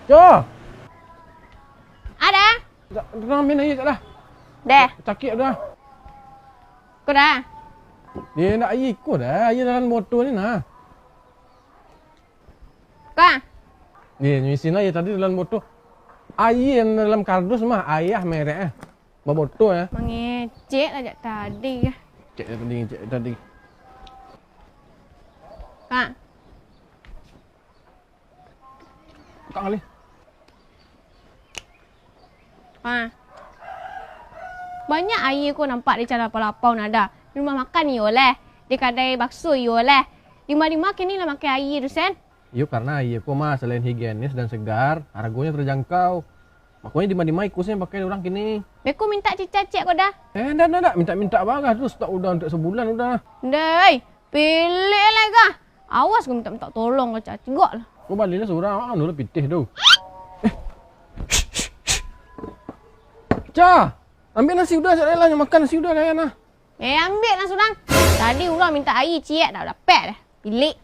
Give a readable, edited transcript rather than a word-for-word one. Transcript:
Cho. Ada? Dah ambil air tak dah. Dah. Cakap dah. Kau dah? Dia nak air ikut dah. Air dalam botol ni nah. Kau? Ni mesin air tadi dalam botol. Air yang dalam kardus mah ayah merek botol ya. Mengecek aja tadi. Cek tadi. Kak. Buka kali. Banyak air kau nampak di cara lapau nada. Di rumah makan ni oleh. Di kedai bakso ni oleh. Di mana kini lah makan air tu sen. Iyo karena air ku mah selain higienis dan segar, harganya terjangkau. Makanya di mana ikusnya pakai orang kini. Beko minta cicak-cicak kau dah. Dah. Minta bagas tu stok udah untuk sebulan udah. Dei, pilih lah kah. Awas kau minta tolong kau cacik lah. Kau baliklah seorang dulu pitih tu. Ca, ambil nasi udah saya lah makan nasi udah kaya nah. Ambil lah sunang. Tadi orang minta air ciak dah dapat dah. Pilih.